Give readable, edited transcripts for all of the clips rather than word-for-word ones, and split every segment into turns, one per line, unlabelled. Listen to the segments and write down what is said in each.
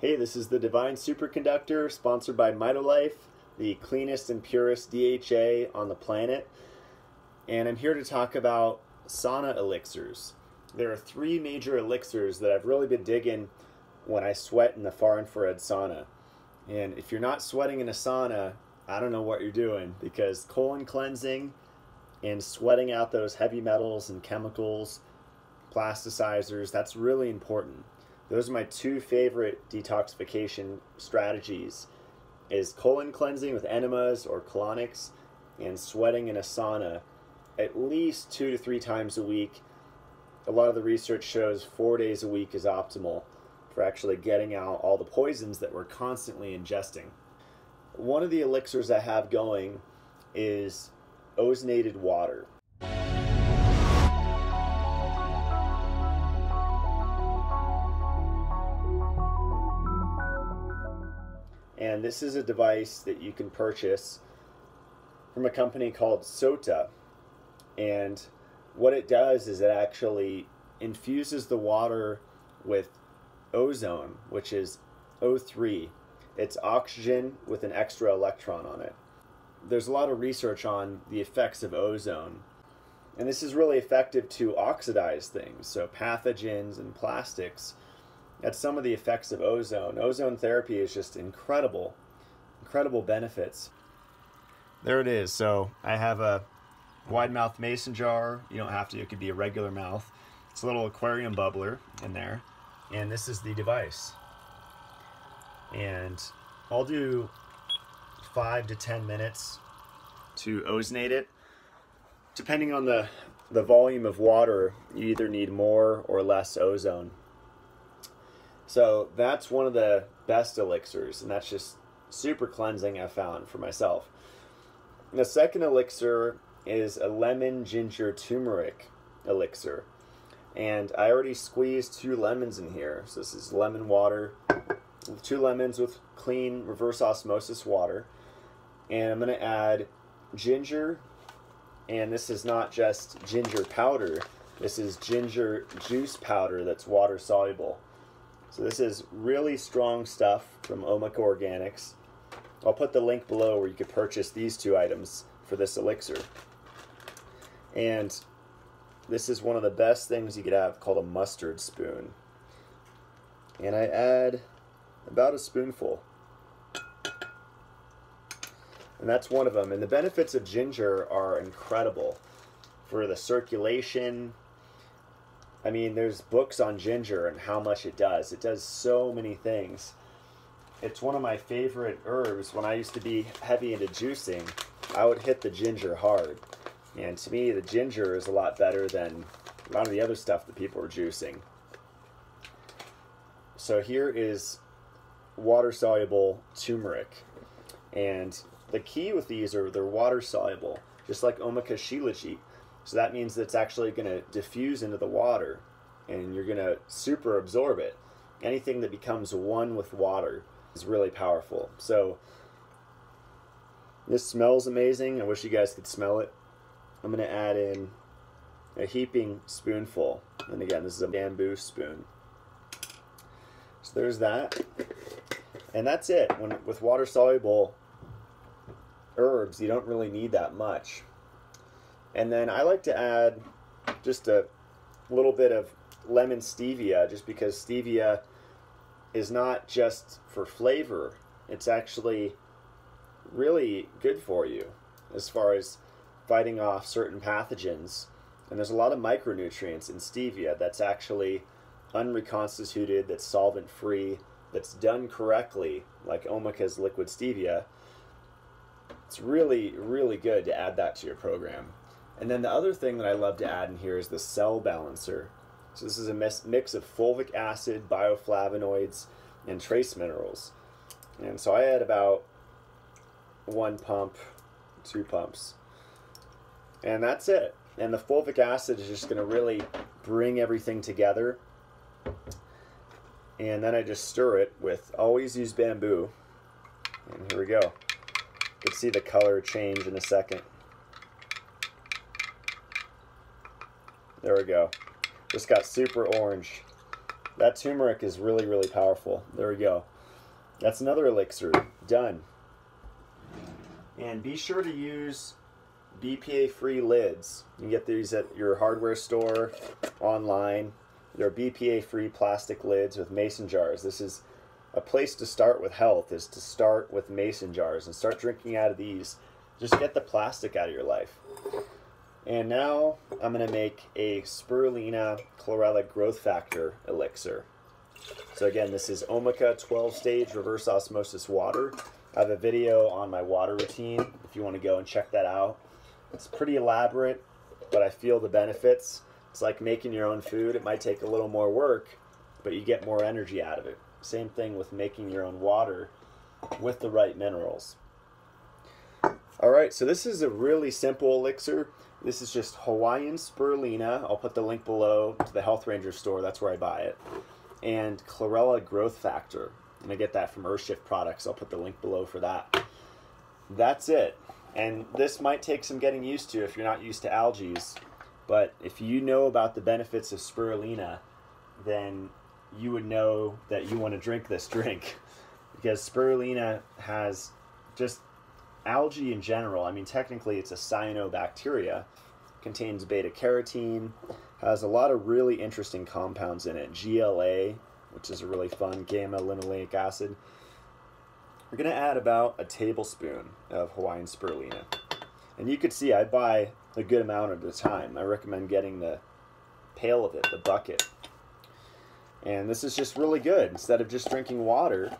Hey, this is the Divine Superconductor, sponsored by Mitolife, the cleanest and purest DHA on the planet. And I'm here to talk about sauna elixirs. There are three major elixirs that I've really been digging when I sweat in the far infrared sauna. And if you're not sweating in a sauna, I don't know what you're doing, because colon cleansing and sweating out those heavy metals and chemicals, plasticizers, that's really important. Those are my two favorite detoxification strategies, is colon cleansing with enemas or colonics and sweating in a sauna at least 2 to 3 times a week. A lot of the research shows 4 days a week is optimal for actually getting out all the poisons that we're constantly ingesting. One of the elixirs I have going is ozonated water. And this is a device that you can purchase from a company called Sauna. And what it does is it actually infuses the water with ozone, which is O3. It's oxygen with an extra electron on it. There's a lot of research on the effects of ozone. And this is really effective to oxidize things, so pathogens and plastics. That's some of the effects of ozone. Ozone therapy is just incredible benefits. There it is. So I have a wide mouth mason jar. You don't have to, it could be a regular mouth. It's a little aquarium bubbler in there. And this is the device. And I'll do 5 to 10 minutes to ozonate it. Depending on the volume of water, you either need more or less ozone. So that's one of the best elixirs, and that's just super cleansing, I've found for myself. And the second elixir is a lemon ginger turmeric elixir. And I already squeezed 2 lemons in here. So this is lemon water, 2 lemons with clean reverse osmosis water. And I'm going to add ginger, and this is not just ginger powder, this is ginger juice powder that's water soluble. So this is really strong stuff from Omega Organics. I'll put the link below where you could purchase these 2 items for this elixir. And this is one of the best things you could have, called a mustard spoon. And I add about a spoonful. And that's one of them. And the benefits of ginger are incredible for the circulation. I mean, there's books on ginger and how much it does. It does so many things. It's one of my favorite herbs. When I used to be heavy into juicing, I would hit the ginger hard. And to me, the ginger is a lot better than a lot of the other stuff that people are juicing. So here is water-soluble turmeric. And the key with these are they're water-soluble, just like Omega Shilajit. So that means that it's actually going to diffuse into the water, and you're going to super absorb it. Anything that becomes one with water is really powerful. So this smells amazing. I wish you guys could smell it. I'm going to add in a heaping spoonful. And again, this is a bamboo spoon. So there's that. And that's it. With water-soluble herbs, you don't really need that much. And then I like to add just a little bit of lemon stevia, just because stevia is not just for flavor. It's actually really good for you as far as fighting off certain pathogens. And there's a lot of micronutrients in stevia that's actually unreconstituted, that's solvent-free, that's done correctly, like Omega's liquid stevia. It's really, really good to add that to your program. And then the other thing that I love to add in here is the cell balancer. So this is a mix of fulvic acid, bioflavonoids, and trace minerals. And so I add about 1 pump, 2 pumps. And that's it. And the fulvic acid is just going to really bring everything together. And then I just stir it with, always use bamboo. And here we go. You can see the color change in a second. There we go. Just got super orange. That turmeric is really, really powerful. There we go. That's another elixir. Done. And be sure to use BPA-free lids. You can get these at your hardware store, online. They're BPA-free plastic lids with mason jars. This is a place to start with health, is to start with mason jars and start drinking out of these. Just get the plastic out of your life. And now I'm going to make a spirulina chlorella growth factor elixir. So again, this is Omica 12-stage reverse osmosis water. I have a video on my water routine if you want to go and check that out. It's pretty elaborate, but I feel the benefits. It's like making your own food. It might take a little more work, but you get more energy out of it. Same thing with making your own water with the right minerals. All right, so this is a really simple elixir. This is just Hawaiian spirulina. I'll put the link below to the Health Ranger store. That's where I buy it. And chlorella growth factor. And I get that from Earthshift products. I'll put the link below for that. That's it. And this might take some getting used to if you're not used to algae. But if you know about the benefits of spirulina, then you would know that you want to drink this drink. Because spirulina has just algae in general. I mean, technically it's a cyanobacteria. Contains beta-carotene. Has a lot of really interesting compounds in it. GLA, which is a really fun, gamma-linoleic acid. We're going to add about a tablespoon of Hawaiian spirulina. And you could see I buy a good amount at a time. I recommend getting the pail of it, the bucket. And this is just really good. Instead of just drinking water,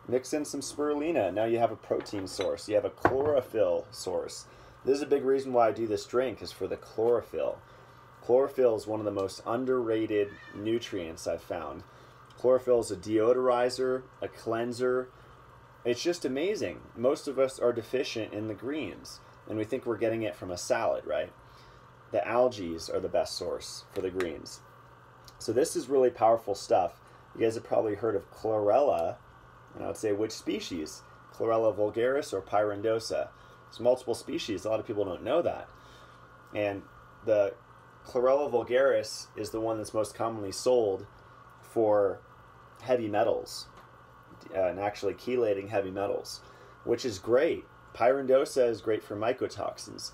mix in some spirulina. Now you have a protein source. You have a chlorophyll source. This is a big reason why I do this drink, is for the chlorophyll. Chlorophyll is one of the most underrated nutrients I've found. Chlorophyll is a deodorizer, a cleanser. It's just amazing. Most of us are deficient in the greens, and we think we're getting it from a salad, right? The algae are the best source for the greens. So this is really powerful stuff. You guys have probably heard of chlorella, and I would say which species? Chlorella vulgaris or pyrondosa. There's multiple species. A lot of people don't know that. And the Chlorella vulgaris is the one that's most commonly sold for heavy metals, and actually chelating heavy metals, which is great. Pyrondosa is great for mycotoxins.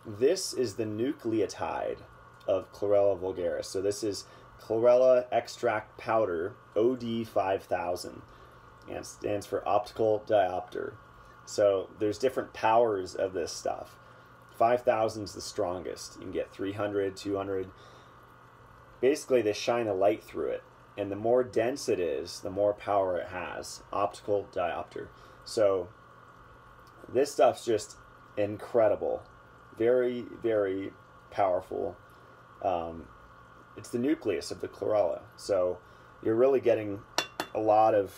This is the nucleotide of Chlorella vulgaris. So this is chlorella extract powder, OD 5000, and it stands for optical diopter. So there's different powers of this stuff. 5,000 is the strongest. You can get 300, 200. Basically, they shine a light through it. And the more dense it is, the more power it has. Optical diopter. So this stuff's just incredible. Very, very powerful. It's the nucleus of the chlorella. So you're really getting a lot of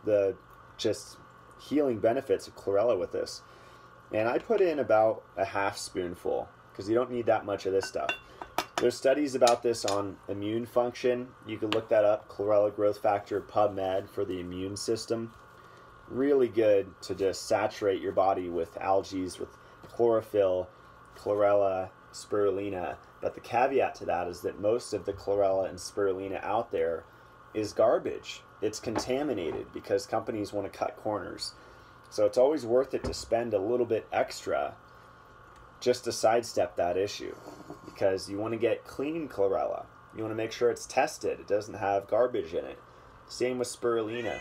the just healing benefits of chlorella with this. And I put in about a half spoonful, because you don't need that much of this stuff. There's studies about this on immune function. You can look that up, chlorella growth factor, PubMed, for the immune system. Really good to just saturate your body with algae, with chlorophyll, chlorella, spirulina. But the caveat to that is that most of the chlorella and spirulina out there is garbage. It's contaminated because companies want to cut corners. So it's always worth it to spend a little bit extra just to sidestep that issue, because you want to get clean chlorella. You want to make sure it's tested. It doesn't have garbage in it. Same with spirulina.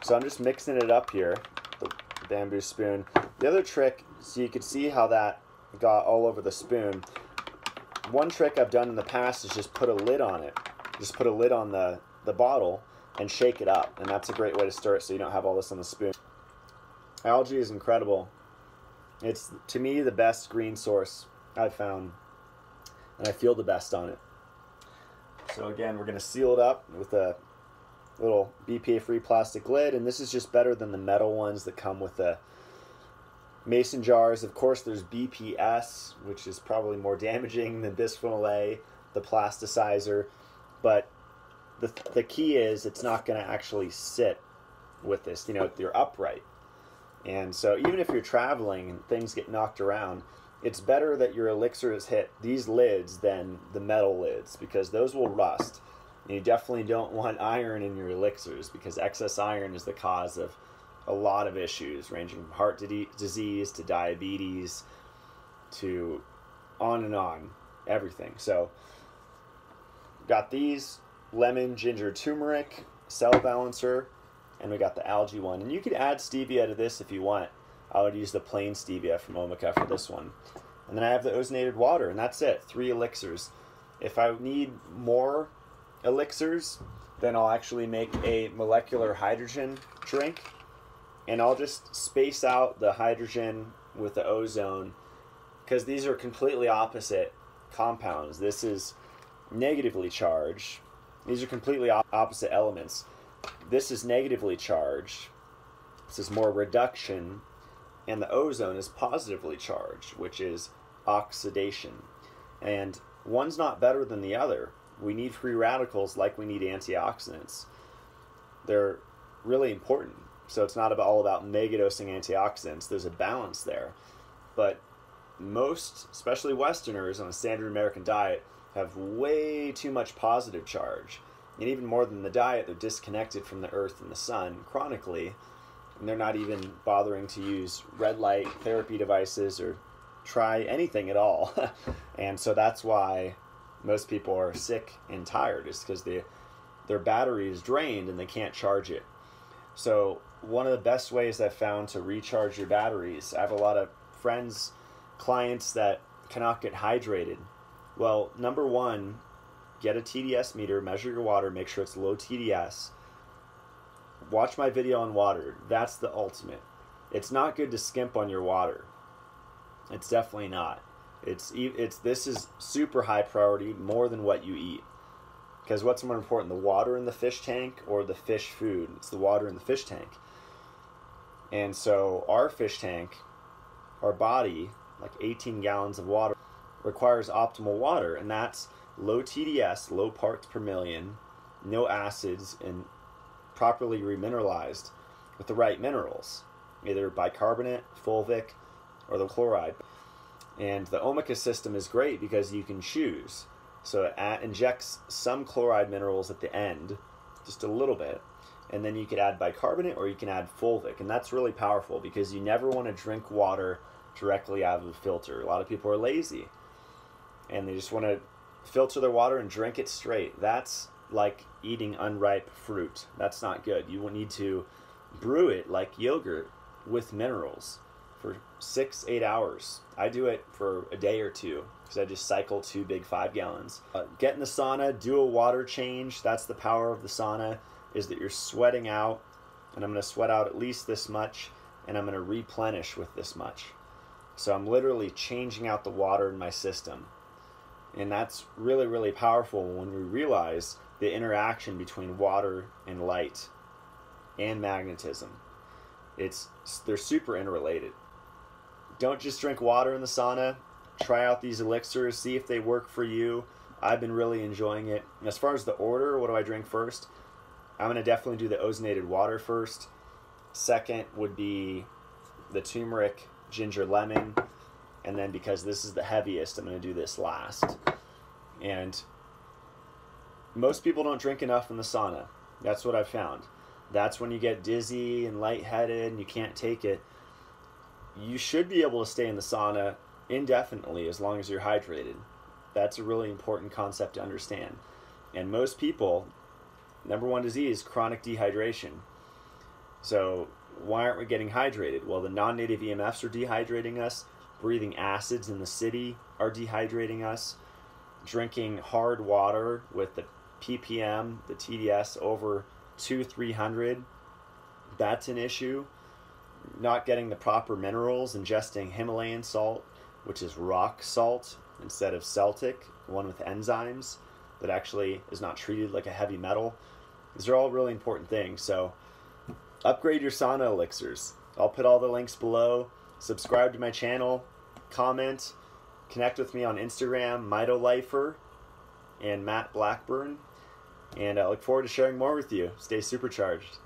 So I'm just mixing it up here, the bamboo spoon. The other trick, so you can see how that got all over the spoon. One trick I've done in the past is just put a lid on it. Just put a lid on the bottle and shake it up, and that's a great way to stir it so you don't have all this on the spoon. Algae is incredible. It's, to me, the best green source I've found, and I feel the best on it. So again, we're going to seal it up with a little BPA-free plastic lid, and this is just better than the metal ones that come with the mason jars. Of course, there's BPS, which is probably more damaging than bisphenol A, the plasticizer, but the key is it's not going to actually sit with this. You know, you're upright. And so even if you're traveling and things get knocked around, it's better that your Elixirs hit these lids than the metal lids, because those will rust. And you definitely don't want iron in your Elixirs, because excess iron is the cause of a lot of issues, ranging from heart disease to diabetes to on, everything. So got these, lemon, ginger, turmeric, cell balancer, and we got the algae one. And you could add stevia to this if you want. I would use the plain stevia from Omica for this one. And then I have the ozonated water, and that's it. 3 elixirs. If I need more elixirs, then I'll actually make a molecular hydrogen drink, and I'll just space out the hydrogen with the ozone, because these are completely opposite compounds. This is negatively charged. These are completely opposite elements. This is negatively charged. This is more reduction. And the ozone is positively charged, which is oxidation. And one's not better than the other. We need free radicals like we need antioxidants. They're really important. So it's not all about megadosing antioxidants. There's a balance there. But most, especially Westerners on a standard American diet, have way too much positive charge. And even more than the diet, they're disconnected from the earth and the sun chronically. And they're not even bothering to use red light therapy devices or try anything at all. And so that's why most people are sick and tired, is because their battery is drained and they can't charge it. So one of the best ways I've found to recharge your batteries, I have a lot of friends, clients that cannot get hydrated. Well, number one, get a TDS meter, measure your water, make sure it's low TDS. Watch my video on water. That's the ultimate. It's not good to skimp on your water. It's definitely not. This is super high priority, more than what you eat. Because what's more important, the water in the fish tank or the fish food? It's the water in the fish tank. And so our fish tank, our body, like 18 gallons of water, requires optimal water, and that's low TDS, low parts per million, no acids, and properly remineralized with the right minerals, either bicarbonate, fulvic, or the chloride. And the Omica system is great because you can choose. So it injects some chloride minerals at the end, just a little bit, and then you could add bicarbonate or you can add fulvic. And that's really powerful because you never want to drink water directly out of a filter. A lot of people are lazy and they just want to filter their water and drink it straight. That's like eating unripe fruit. That's not good. You will need to brew it like yogurt with minerals for 6-8 hours. I do it for a day or two because I just cycle 2 big 5 gallons. Get in the sauna, do a water change. That's the power of the sauna, is that you're sweating out, and I'm going to sweat out at least this much, and I'm going to replenish with this much. So I'm literally changing out the water in my system. And that's really, really powerful when we realize the interaction between water and light and magnetism. They're super interrelated. Don't just drink water in the sauna. Try out these elixirs, see if they work for you. I've been really enjoying it. As far as the order, what do I drink first? I'm going to definitely do the ozonated water first. Second would be the turmeric, ginger, lemon. And then because this is the heaviest, I'm going to do this last. And most people don't drink enough in the sauna. That's what I've found. That's when you get dizzy and lightheaded and you can't take it. You should be able to stay in the sauna indefinitely as long as you're hydrated. That's a really important concept to understand. And most people, number one disease, chronic dehydration. So why aren't we getting hydrated? Well, the non-native EMFs are dehydrating us. Breathing acids in the city are dehydrating us. Drinking hard water with the ppm, the TDS over 200-300, that's an issue. Not getting the proper minerals, ingesting Himalayan salt, which is rock salt instead of Celtic, one with enzymes that actually is not treated like a heavy metal. These are all really important things. So upgrade your sauna elixirs. I'll put all the links below. Subscribe to my channel, comment, connect with me on Instagram, MitoLifer and Matt Blackburn. And I look forward to sharing more with you. Stay supercharged.